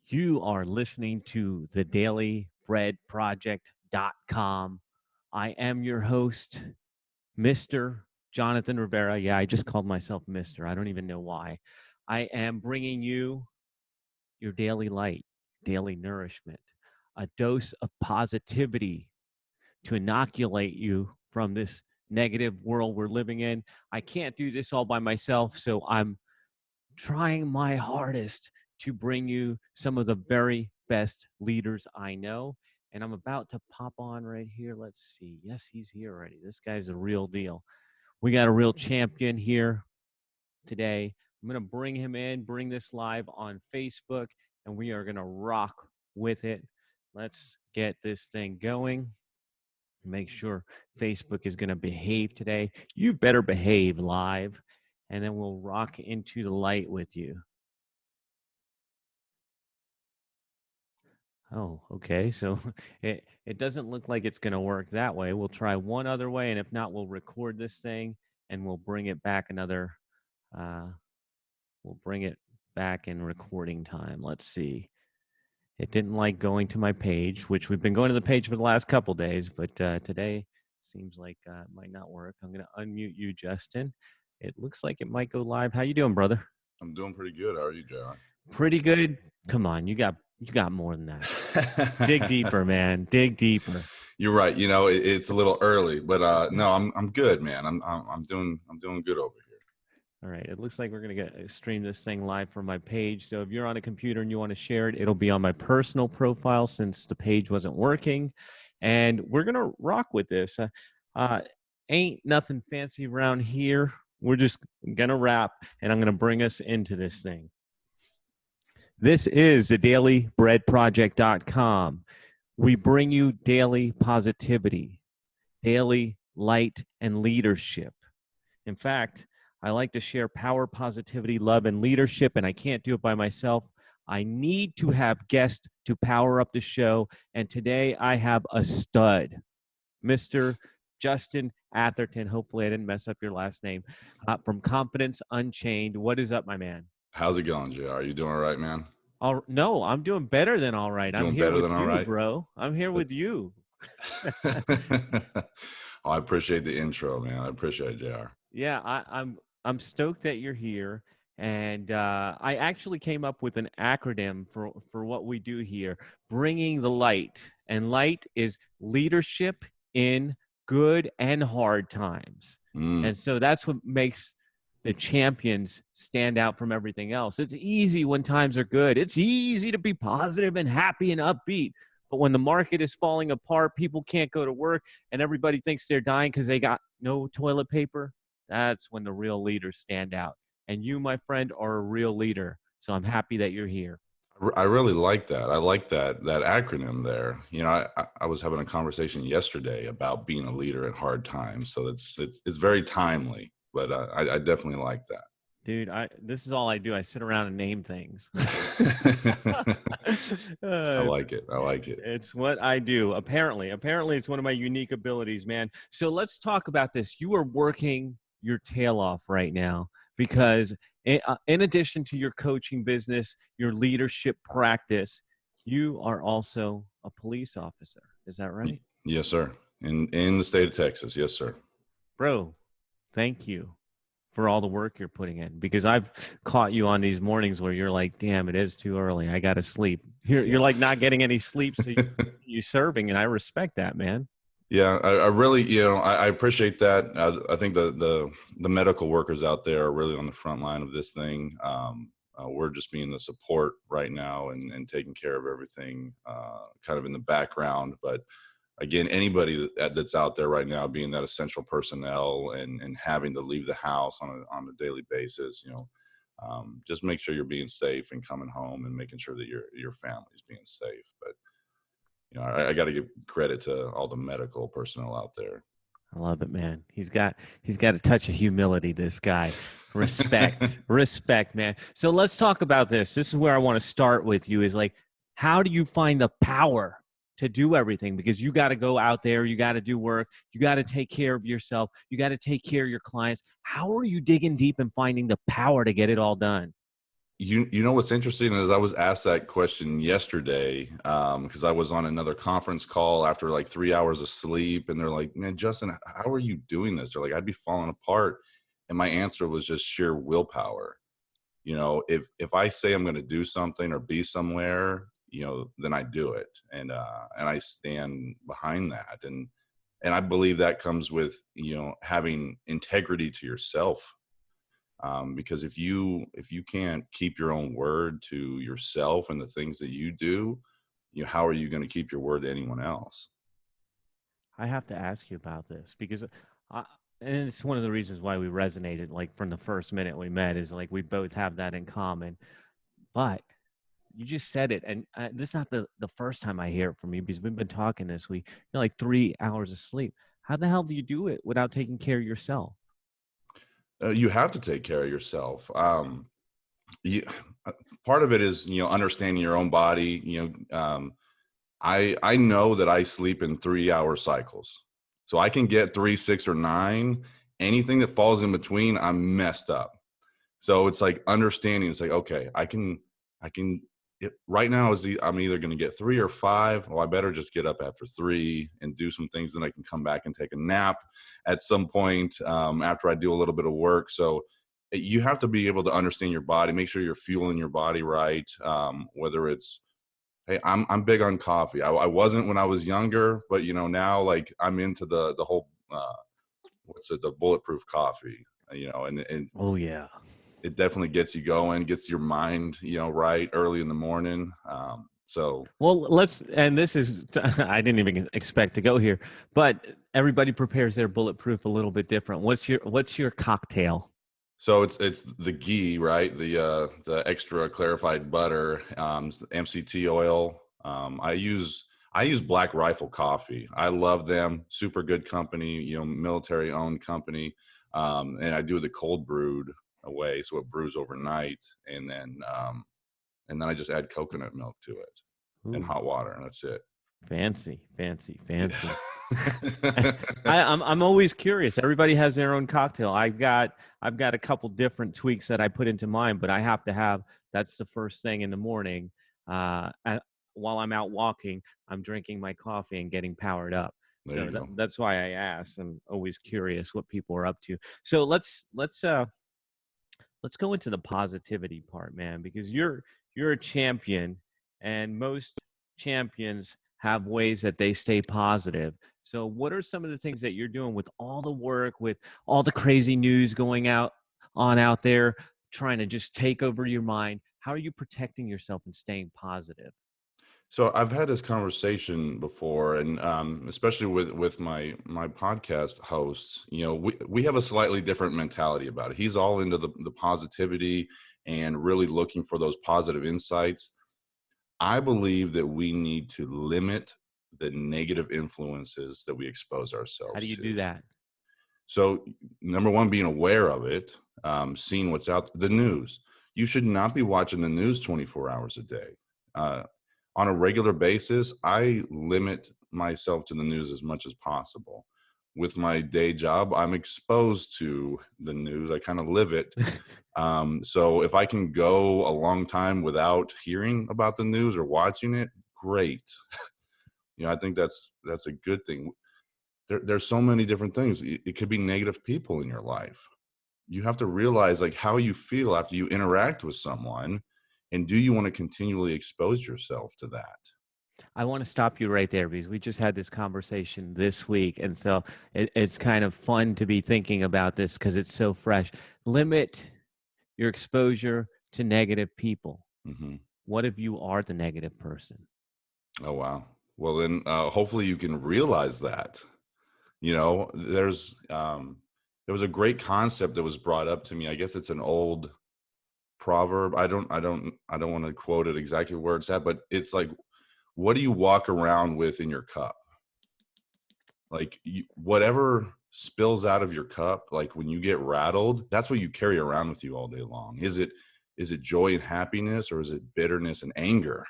You are listening to the dailybreadproject.com. I am your host, Mr. Jonathan Rivera. Yeah, I just called myself Mr. I don't even know why. I am bringing you your daily light, daily nourishment, a dose of positivity to inoculate you from this negative world we're living in. I can't do this all by myself, so I'm trying my hardest to bring you some of the very best leaders I know. And I'm about to pop on right here. Let's see. Yes, he's here already. This guy's a real deal. We got a real champion here today. I'm going to bring him in, bring this live on Facebook, and we are going to rock with it. Let's get this thing going. Make sure Facebook is going to behave today. You better behave live, and then we'll rock into the light with you. Oh, okay. So it doesn't look like it's going to work that way. We'll try one other way, and if not, we'll record this thing and we'll bring it back another. We'll bring it back in recording time. Let's see. It didn't like going to my page, which we've been going to the page for the last couple days, but today seems like it might not work. I'm going to unmute you, Justin. It looks like it might go live. How you doing, brother? I'm doing pretty good. How are you, John? Pretty good. Come on, you got more than that. Dig deeper, man. Dig deeper. You're right. You know, it's a little early, but no, I'm good, man. I'm doing good over here. All right. It looks like we're gonna stream this thing live from my page. So if you're on a computer and you want to share it, it'll be on my personal profile since the page wasn't working, and we're gonna rock with this. Ain't nothing fancy around here. We're just gonna rap, and I'm gonna bring us into this thing. This is the dailybreadproject.com. We bring you daily positivity, daily light, and leadership. In fact, I like to share power, positivity, love, and leadership, and I can't do it by myself. I need to have guests to power up the show, and today I have a stud, Mr. Justin Atherton. Hopefully I didn't mess up your last name, from Confidence Unchained. What is up, my man? How's it going, JR? Are you doing all right, man? No, I'm doing better than all right. I'm here with you, bro. I'm here with you. Oh, I appreciate the intro, man. I appreciate it, JR. Yeah, I'm stoked that you're here, and I actually came up with an acronym for what we do here: bringing the light. And light is leadership in good and hard times. And so that's what makes the champions stand out from everything else. It's easy when times are good. It's easy to be positive and happy and upbeat. But when the market is falling apart, people can't go to work, and everybody thinks they're dying because they got no toilet paper, that's when the real leaders stand out. And you, my friend, are a real leader. So I'm happy that you're here. I really like that. I like that acronym there. You know, I was having a conversation yesterday about being a leader in hard times. So it's very timely, but I definitely like that. Dude, this is all I do. I sit around and name things. I like it. I like it. It's what I do. Apparently, it's one of my unique abilities, man. So let's talk about this. You are working your tail off right now because in addition to your coaching business, your leadership practice, you are also a police officer. Is that right? Yes, sir. In the state of Texas. Yes, sir. Bro, thank you for all the work you're putting in, because I've caught you on these mornings where you're like, damn, it is too early. I got to sleep. You're like not getting any sleep. So you're serving, and I respect that, man. Yeah, I really, I appreciate that. I think the medical workers out there are really on the front line of this thing. We're just being the support right now and taking care of everything kind of in the background. But again, anybody that's out there right now being that essential personnel and having to leave the house on a daily basis, just make sure you're being safe and coming home and making sure that your family's being safe. But I got to give credit to all the medical personnel out there. I love it, man. He's got a touch of humility, this guy. Respect, respect, man. So let's talk about this. This is where I want to start with you, is like, how do you find the power to do everything? Because you got to go out there, you got to do work, you got to take care of yourself, you got to take care of your clients. How are you digging deep and finding the power to get it all done? You know what's interesting is I was asked that question yesterday because I was on another conference call after like 3 hours of sleep, and they're like, "Man, Justin, how are you doing this?" They're like, "I'd be falling apart," and my answer was just sheer willpower. If I say I'm going to do something or be somewhere, then I do it, and I stand behind that, and I believe that comes with having integrity to yourself, because if you can't keep your own word to yourself and the things that you do, how are you going to keep your word to anyone else? I have to ask you about this because, I, and it's one of the reasons why we resonated. Like from the first minute we met, is like we both have that in common. But you just said it, and this is not the first time I hear it from you because we've been talking this week. You're like 3 hours of sleep. How the hell do you do it without taking care of yourself? You have to take care of yourself. You, uh, Part of it is understanding your own body. I know that I sleep in 3 hour cycles, so I can get 3, 6, or 9. Anything that falls in between, I'm messed up. So it's like understanding. It's like, okay, I can. Right now I'm either going to get 3 or 5. Well, I better just get up after 3 and do some things. Then I can come back and take a nap at some point after I do a little bit of work. So you have to be able to understand your body, make sure you're fueling your body right. Whether it's, hey, I'm big on coffee. I wasn't when I was younger, but now like I'm into the whole what's it, the bulletproof coffee. And Oh yeah. it definitely gets you going, gets your mind, right early in the morning. So Well, let's, and this is, I didn't even expect to go here, but everybody prepares their bulletproof a little bit different. What's your cocktail? so it's the ghee, right? The extra clarified butter, MCT oil. I use Black Rifle Coffee. I love them. Super good company, military owned company. And I do the cold brewed away, so it brews overnight, and then I just add coconut milk to it and Ooh, hot water, and that's it. fancy, fancy, fancy. Yeah. I'm always curious. Everybody has their own cocktail. I've got a couple different tweaks that I put into mine, but I have to have, that's the first thing in the morning. While I'm out walking, I'm drinking my coffee and getting powered up. There So you go. that's why I ask. I'm always curious what people are up to. So let's go into the positivity part, man, because you're a champion, and most champions have ways that they stay positive. So what are some of the things that you're doing with all the work, with all the crazy news going out there, trying to just take over your mind? How are you protecting yourself and staying positive? So I've had this conversation before, and especially with my podcast hosts, we have a slightly different mentality about it. He's all into the positivity and really looking for those positive insights. I believe that we need to limit the negative influences that we expose How do ourselves you to. do that? So, number one, being aware of it, seeing what's out the news. You should not be watching the news 24 hours a day. Uh, on a regular basis, I limit myself to the news as much as possible. With my day job, I'm exposed to the news. I kind of live it. So if I can go a long time without hearing about the news or watching it, great. I think that's a good thing. There's so many different things. It could be negative people in your life. You have to realize like how you feel after you interact with someone, and do you want to continually expose yourself to that? I want to stop you right there because we just had this conversation this week. And so it's kind of fun to be thinking about this because it's so fresh. Limit your exposure to negative people. Hmm. What if you are the negative person? Oh wow. Well then, hopefully you can realize that. There was a great concept that was brought up to me. I guess it's an old proverb. I don't want to quote it exactly where it's at, but it's like, what do you walk around with in your cup? Like whatever spills out of your cup, like when you get rattled, that's what you carry around with you all day long. Is it joy and happiness, or is it bitterness and anger?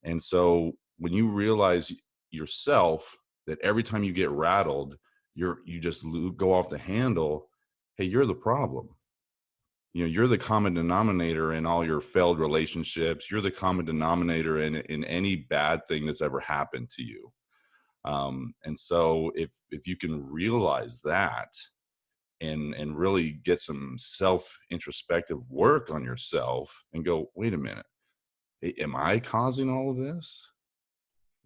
And so when you realize yourself that every time you get rattled, you just go off the handle, hey, you're the problem. You're the common denominator in all your failed relationships. You're the common denominator in any bad thing that's ever happened to you. And so if you can realize that and really get some self introspective work on yourself and go, wait a minute, am I causing all of this?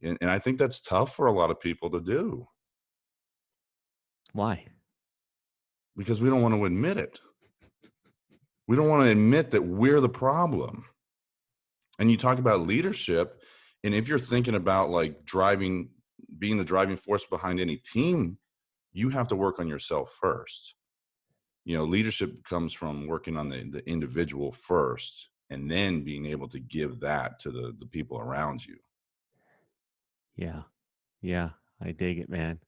And I think that's tough for a lot of people to do Why? because we don't want to admit it. We don't want to admit that we're the problem. And you talk about leadership, and if you're thinking about like being the driving force behind any team, you have to work on yourself first. Leadership comes from working on the individual first and then being able to give that to the people around you. Yeah. Yeah. I dig it, man.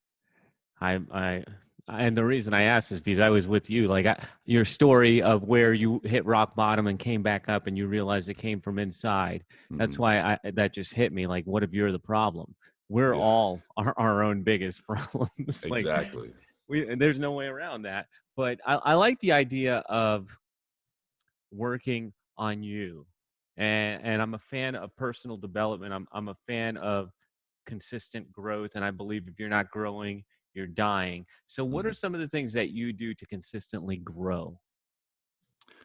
I and the reason I asked is because I was with you. Like your story of where you hit rock bottom and came back up, and you realized it came from inside. That's Mm-hmm. why that just hit me. Like, what if you're the problem? We're Yeah, all our own biggest problems. Like, exactly. and there's no way around that. But I like the idea of working on you, and I'm a fan of personal development. I'm a fan of consistent growth, and I believe if you're not growing, you're dying. So what are Mhm. some of the things that you do to consistently grow?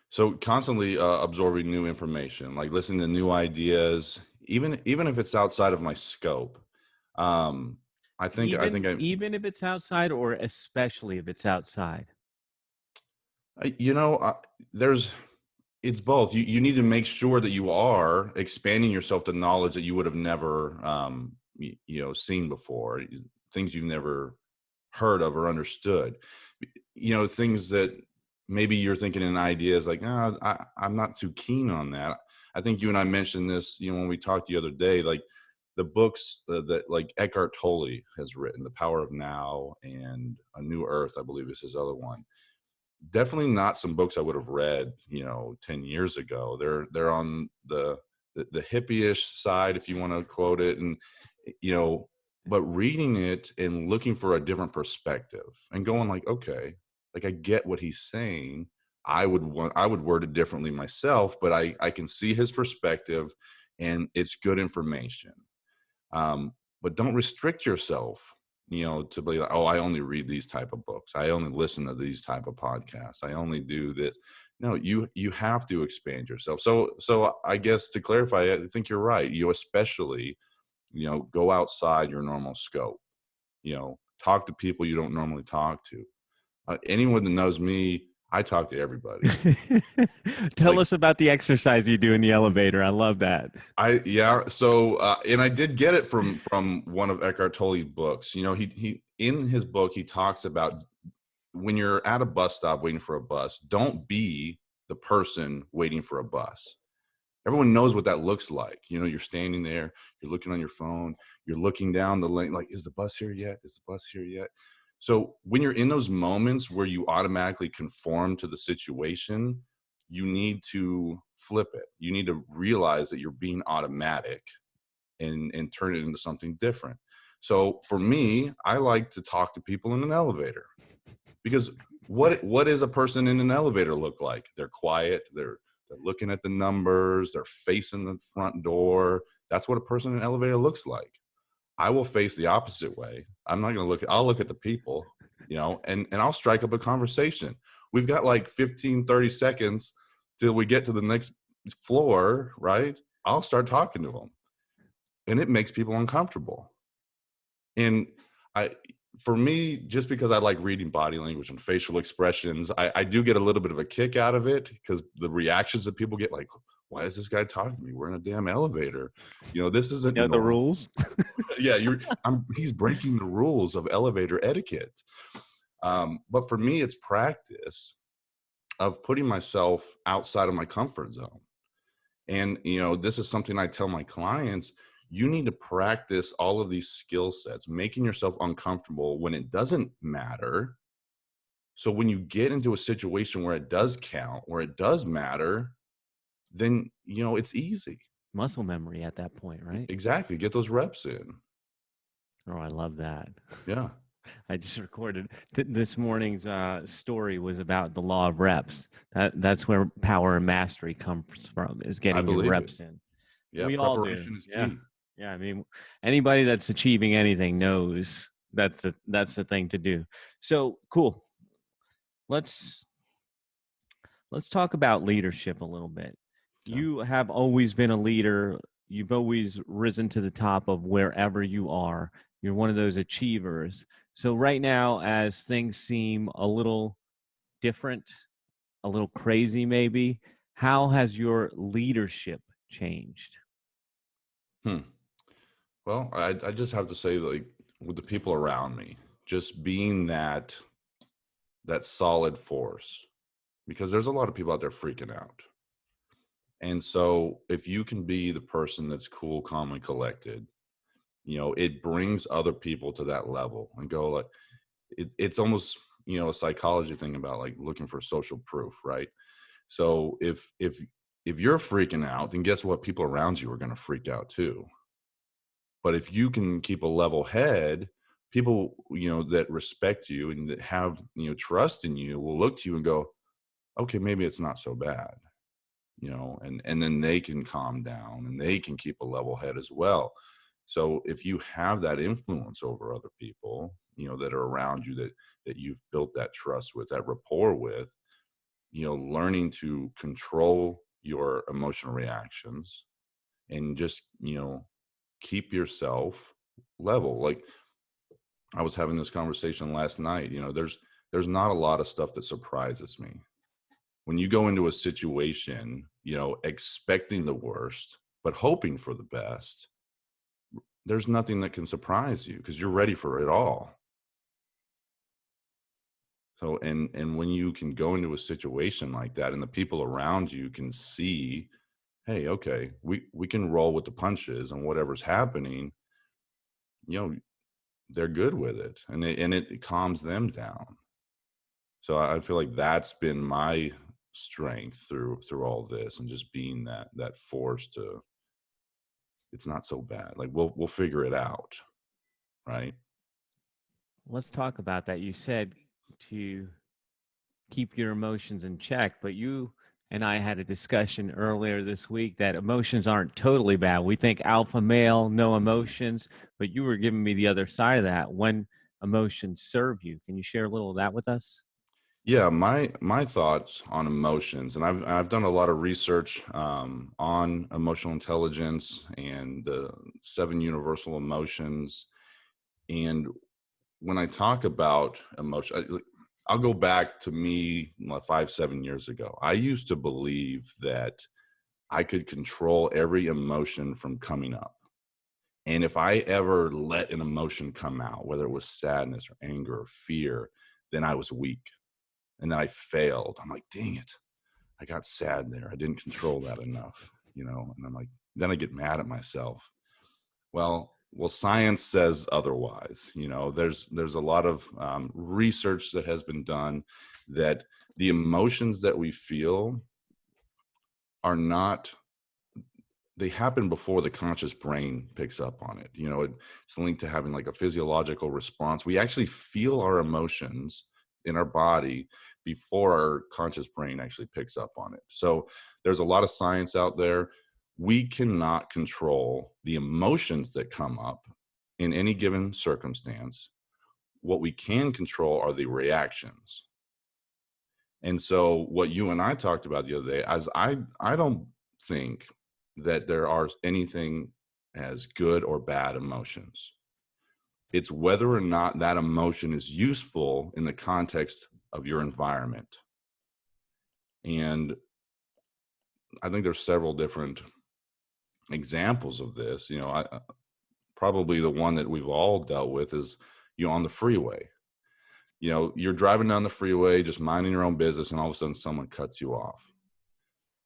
So constantly absorbing new information, like listening to new ideas, even if it's outside of my scope. Um, I think Even if it's outside, or especially if it's outside? I you know, there's it's both. You need to make sure that you are expanding yourself to knowledge that you would have never seen before, things you've never heard of or understood. Things that maybe you're thinking in ideas like, no, I'm not too keen on that. I think you and I mentioned this, when we talked the other day, like the books that like Eckhart Tolle has written, The Power of Now and A New Earth, I believe is his other one. Definitely not some books I would have read, 10 years ago. They're on the hippie-ish side, if you want to quote it. And, you know, but reading it and looking for a different perspective and going like, okay, like I get what he's saying. I would word it differently myself, but I can see his perspective and it's good information. But don't restrict yourself, to be like, oh, I only read these type of books. I only listen to these type of podcasts. I only do this. No, you have to expand yourself. So I guess to clarify, I think you're right. You especially, go outside your normal scope. Talk to people you don't normally talk to. Anyone that knows me, I talk to everybody. Tell Like us about the exercise you do in the elevator. I love that. yeah. So, and I did get it from one of Eckhart Tolle's books. He in his book he talks about when you're at a bus stop waiting for a bus, don't be the person waiting for a bus. Everyone knows what that looks like. You're standing there, you're looking on your phone, you're looking down the lane, like, is the bus here yet? Is the bus here yet? So when you're in those moments where you automatically conform to the situation, you need to flip it. You need to realize that you're being automatic and turn it into something different. So for me, I like to talk to people in an elevator because what is a person in an elevator look like? They're quiet, they're looking at the numbers, they're facing the front door. That's what a person in an elevator looks like. I will face the opposite way. I'm not going to I'll look at the people, and I'll strike up a conversation. We've got like 15, 30 seconds till we get to the next floor, right? I'll start talking to them and it makes people uncomfortable. And I, for me, just because I like reading body language and facial expressions, I do get a little bit of a kick out of it because the reactions that people get, like, why is this guy talking to me? We're in a damn elevator. This You isn't know the normal. rules. Yeah, he's breaking the rules of elevator etiquette. But for me, it's practice of putting myself outside of my comfort zone. And, this is something I tell my clients, you need to practice all of these skill sets, making yourself uncomfortable when it doesn't matter. So when you get into a situation where it does count, where it does matter, then, it's easy. Muscle memory at that point, right? Exactly. Get those reps in. Oh, I love that. Yeah. I just recorded this morning's story was about the law of reps. That's where power and mastery comes from, is I getting your believe it. reps in. Yeah, We all do. preparation is Yeah. key. Yeah. I mean, anybody that's achieving anything knows that's the thing to do. So cool. Let's let's talk about leadership a little bit. Okay. You have always been a leader. You've always risen to the top of wherever you are. You're one of those achievers. So right now, as things seem a little different, a little crazy maybe, how has your leadership changed? Hmm. Well, I just have to say, like, with the people around me, just being that solid force, because there's a lot of people out there freaking out. And so if you can be the person that's cool, calm, and collected, it brings other people to that level and go like, it's almost, a psychology thing about like looking for social proof, right? So if you're freaking out, then guess what? People around you are going to freak out too. But if you can keep a level head, people, that respect you and that have, trust in you will look to you and go, okay, maybe it's not so bad, and then they can calm down and they can keep a level head as well. So if you have that influence over other people, that are around you, that you've built that trust with, that rapport with, learning to control your emotional reactions and just, keep yourself level. Like, I was having this conversation last night, there's not a lot of stuff that surprises me. When you go into a situation, expecting the worst, but hoping for the best, there's nothing that can surprise you because you're ready for it all. So, and when you can go into a situation like that and the people around you can see, hey, okay, we can roll with the punches and whatever's happening, you know, they're good with it, and it calms them down. So I feel like that's been my strength through all this, and just being that force to, it's not so bad. Like, we'll figure it out, right? Let's talk about that. You said to keep your emotions in check, but you and I had a discussion earlier this week that emotions aren't totally bad. We think alpha male, no emotions, but you were giving me the other side of that, when emotions serve you. Can you share a little of that with us? Yeah, my thoughts on emotions, and I've done a lot of research on emotional intelligence and the seven universal emotions. And when I talk about emotion, I'll go back to me like 5, 7 years ago. I used to believe that I could control every emotion from coming up. And if I ever let an emotion come out, whether it was sadness or anger or fear, then I was weak and then I failed. I'm like, dang it, I got sad there. I didn't control that enough, and I'm like, then I get mad at myself. Well, science says otherwise. There's a lot of research that has been done that the emotions that we feel are not, they happen before the conscious brain picks up on it. It's linked to having like a physiological response. We actually feel our emotions in our body before our conscious brain actually picks up on it. So there's a lot of science out there. We cannot control the emotions that come up in any given circumstance. What we can control are the reactions. And so what you and I talked about the other day, as I don't think that there are anything as good or bad emotions. It's whether or not that emotion is useful in the context of your environment. And I think there's several different examples of this. Probably the one that we've all dealt with is, on the freeway. You're driving down the freeway, just minding your own business, and all of a sudden someone cuts you off.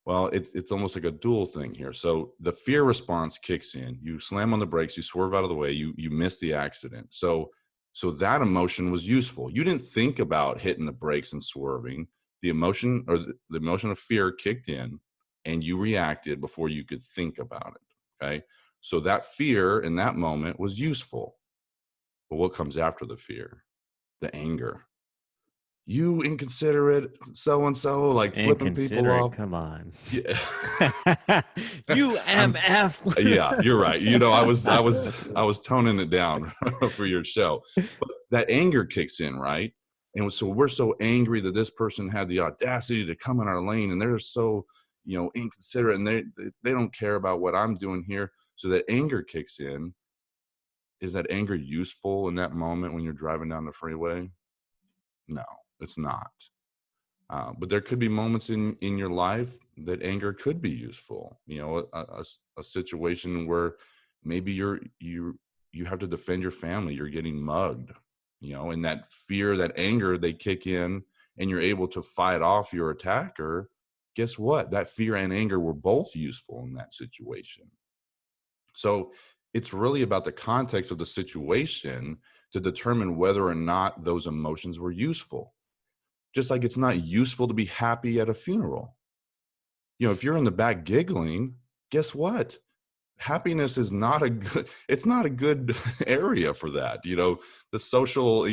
Well, it's almost like a dual thing here. So the fear response kicks in. You slam on the brakes, you swerve out of the way, you miss the accident. So that emotion was useful. You didn't think about hitting the brakes and swerving. The emotion, or the emotion of fear, kicked in, and you reacted before you could think about it. Okay. So that fear in that moment was useful. But what comes after the fear? the anger. You inconsiderate so-and-so, like flipping people Inconsiderate, off. come on. Yeah. You MF. Yeah, you're right. I was toning it down for your show. But that anger kicks in, right? And so we're so angry that this person had the audacity to come in our lane, and they're so, inconsiderate, and they don't care about what I'm doing here. So that anger kicks in. Is that anger useful in that moment when you're driving down the freeway? No, it's not. But there could be moments in your life that anger could be useful. A situation where maybe you have to defend your family. You're getting mugged. And that fear, that anger, they kick in, and you're able to fight off your attacker. Guess what? That fear and anger were both useful in that situation. So it's really about the context of the situation to determine whether or not those emotions were useful. Just like it's not useful to be happy at a funeral. If you're in the back giggling, guess what? Happiness is not a good, it's not a good area for that. The social,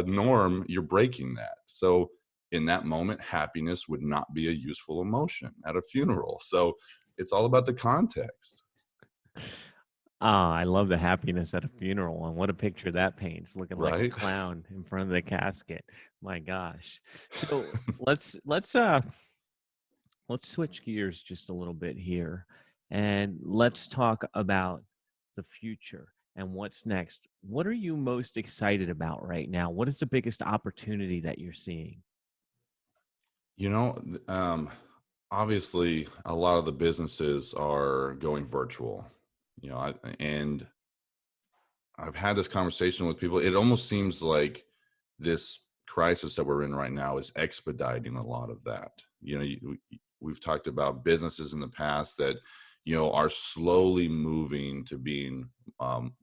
norm, you're breaking that. So in that moment, happiness would not be a useful emotion at a funeral. So it's all about the context. Ah, I love the happiness at a funeral, and what a picture that paints, looking like a Right. clown in front of the casket. My gosh. So let's switch gears just a little bit here, and let's talk about the future and what's next. What are you most excited about right now? What is the biggest opportunity that you're seeing? You know, obviously, a lot of the businesses are going virtual. And I've had this conversation with people. It almost seems like this crisis that we're in right now is expediting a lot of that. We've talked about businesses in the past that are slowly moving to being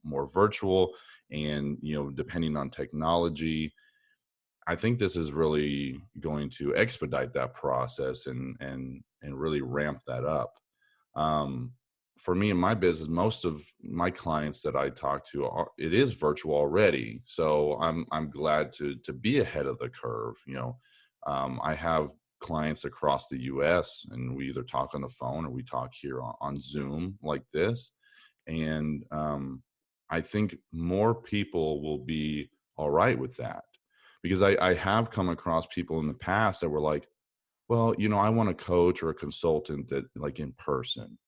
more virtual, and depending on technology. I think this is really going to expedite that process and really ramp that up. Um, for me and my business, most of my clients that I talk to it is virtual already. So I'm glad to be ahead of the curve. I have clients across the U.S. and we either talk on the phone or we talk here on Zoom like this. And I think more people will be all right with that, because I have come across people in the past that were like, well, I want a coach or a consultant that, like, in person.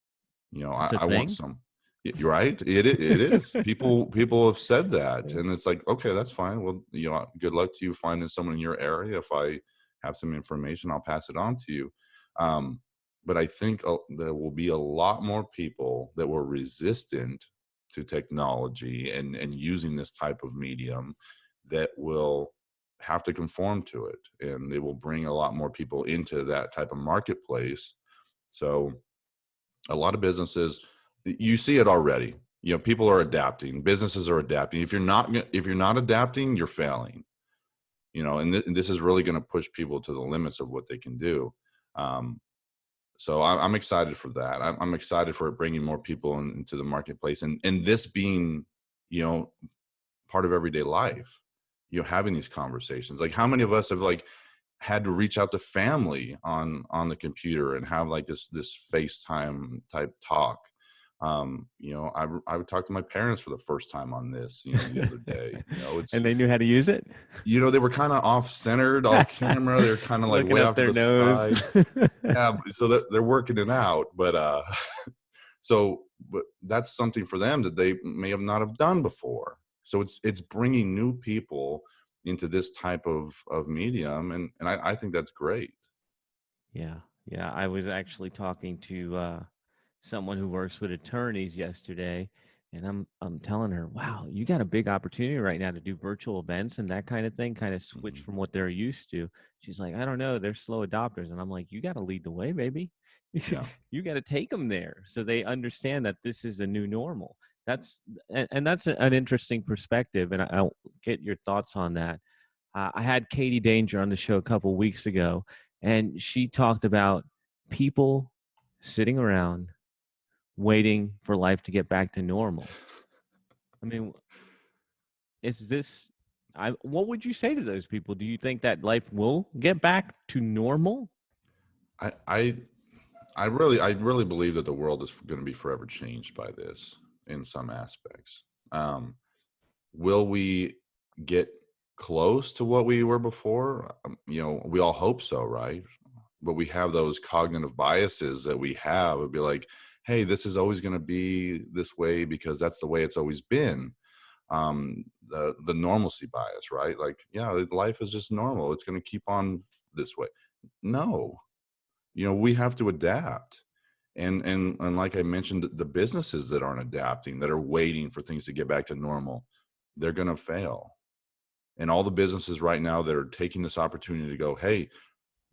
That's a I want thing. some. You're right. It is. People have said that, and it's like, okay, that's fine. Well, good luck to you finding someone in your area. If I have some information, I'll pass it on to you. Um, but I think there will be a lot more people that were resistant to technology and using this type of medium that will have to conform to it, and it will bring a lot more people into that type of marketplace. So a lot of businesses, you see it already. People are adapting, businesses are adapting. If you're not adapting, you're failing. And this is really going to push people to the limits of what they can do. um, so I'm excited for that. I'm excited for it bringing more people into the marketplace, and this being you know part of everyday life. Having these conversations, like, how many of us have, like, had to reach out to family on the computer and have, like, this FaceTime type talk. I would talk to my parents for the first time on this, the other day. It's, And they knew how to use it? they were kind of off centered, off camera. They're kind of like Looking way up off to their the nose. side. Yeah. So that they're working it out, but but that's something for them that they may have not have done before. So it's bringing new people into this type of medium, and I think that's great. Yeah, yeah. I was actually talking to someone who works with attorneys yesterday, and I'm telling her, "Wow, you got a big opportunity right now to do virtual events and that kind of thing, kind of switch Mhm. from what they're used to." She's like, "I don't know, they're slow adopters," and I'm like, "You got to lead the way, baby. Yeah. You got to take them there so they understand that this is a new normal." And that's an interesting perspective, and I'll get your thoughts on that. I had Katie Danger on the show a couple weeks ago, and she talked about people sitting around waiting for life to get back to normal. I mean, is this? What would you say to those people? Do you think that life will get back to normal? I I I really believe that the world is going to be forever changed by this in some aspects. Um, will we get close to what we were before? We all hope so, right? But we have those cognitive biases that we have. It'd be like, hey, this is always going to be this way because that's the way it's always been. The normalcy bias, right? Like, yeah, life is just normal. It's going to keep on this way. No, we have to adapt. And like I mentioned, the businesses that aren't adapting, that are waiting for things to get back to normal, they're going to fail. And all the businesses right now that are taking this opportunity to go, hey,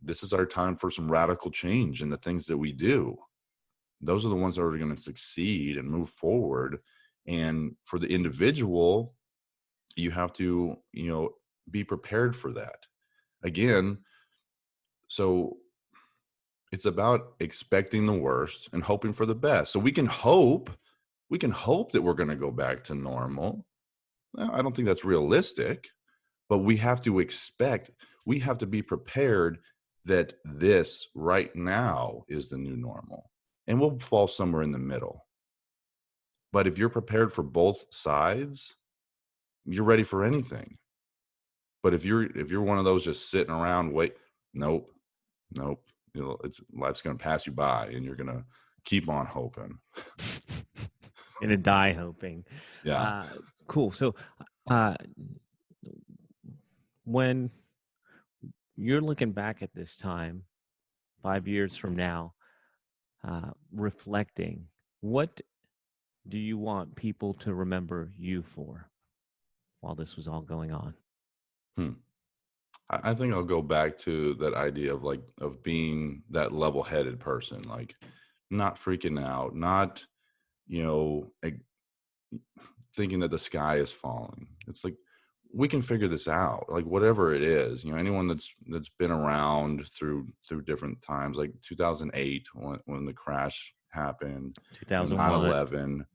this is our time for some radical change in the things that we do. Those are the ones that are going to succeed and move forward. And for the individual, you have to, be prepared for that. Again, so it's about expecting the worst and hoping for the best. So we can hope that we're going to go back to normal. I don't think that's realistic, but we have to be prepared that this right now is the new normal, and we'll fall somewhere in the middle. But if you're prepared for both sides, you're ready for anything. But if you're one of those just sitting around, wait, nope, nope, life's going to pass you by, and you're going to keep on hoping. Gonna die hoping. Yeah. Cool. So, uh, when you're looking back at this time, 5 years from now, reflecting, what do you want people to remember you for while this was all going on? Hmm. I think I'll go back to that idea of being that level-headed person, like not freaking out, not, you know, ig- thinking that the sky is falling. It's like we can figure this out. Like whatever it is, anyone that's been around through different times, like 2008 when the crash happened, 2001. 9/11.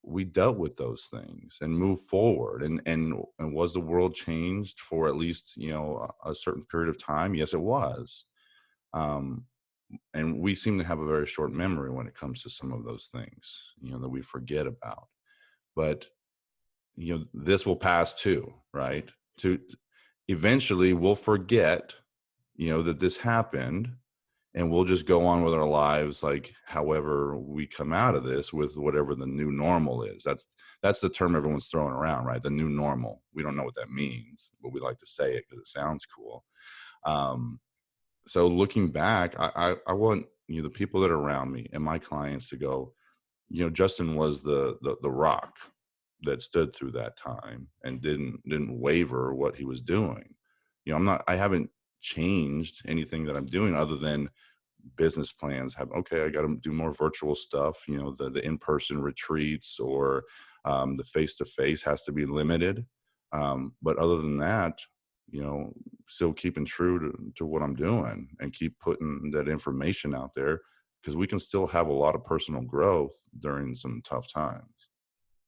We dealt with those things and moved forward, and was the world changed for at least a certain period of time? Yes, it was. um and we seem to have a very short memory when it comes to some of those things that we forget about. But this will pass too, right? To Eventually we'll forget that this happened, and we'll just go on with our lives, like however we come out of this, with whatever the new normal is. That's the term everyone's throwing around, right? The new normal. We don't know what that means, but we like to say it because it sounds cool. So looking back, I want the people that are around me and my clients to go, Justin was the rock that stood through that time and didn't waver what he was doing. I haven't changed anything that I'm doing other than business plans. I got to do more virtual stuff, the in-person retreats, or the face-to-face has to be limited. But other than that, still keeping true to what I'm doing and keep putting that information out there, because we can still have a lot of personal growth during some tough times.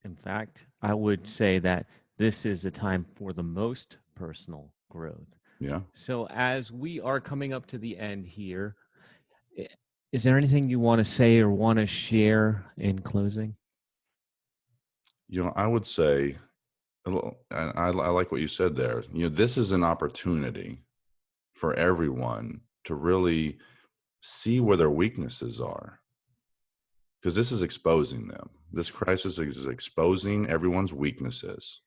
In fact, I would say that this is a time for the most personal growth. Yeah. So, as we are coming up to the end here, i- is there anything you want to say or want to share in closing? I would say, I like what you said there. This is an opportunity for everyone to really see where their weaknesses are, because this is exposing them. This crisis is exposing everyone's weaknesses.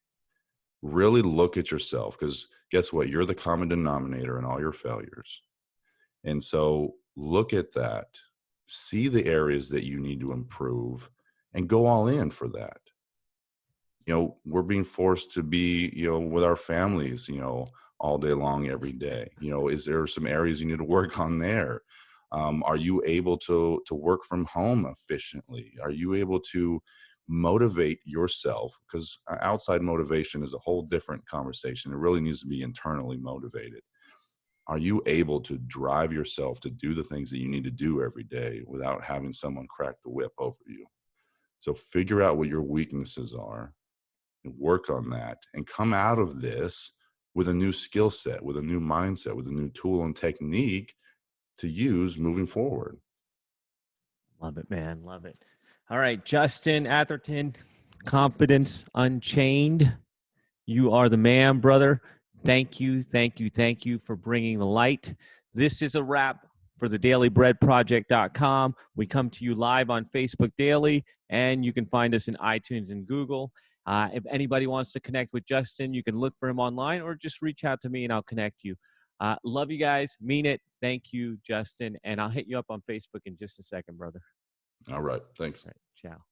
Really look at yourself, because guess what? You're the common denominator in all your failures. And so look at that, see the areas that you need to improve, and go all in for that. We're being forced to be, with our families, all day long, every day. Is there some areas you need to work on there? Are you able to work from home efficiently? Are you able to motivate yourself? Because outside motivation is a whole different conversation. It really needs to be internally motivated. Are you able to drive yourself to do the things that you need to do every day without having someone crack the whip over you? So figure out what your weaknesses are, and work on that and come out of this with a new skill set, with a new mindset, with a new tool and technique to use moving forward. Love it, man. Love it. All right, Justin Atherton, Confidence Unchained. You are the man, brother. Thank you, thank you, thank you for bringing the light. This is a wrap for the dailybreadproject.com. We come to you live on Facebook daily, and you can find us in iTunes and Google. If anybody wants to connect with Justin, you can look for him online or just reach out to me and I'll connect you. Love you guys. Mean it. Thank you, Justin. And I'll hit you up on Facebook in just a second, brother. All right. Thanks. All right, ciao.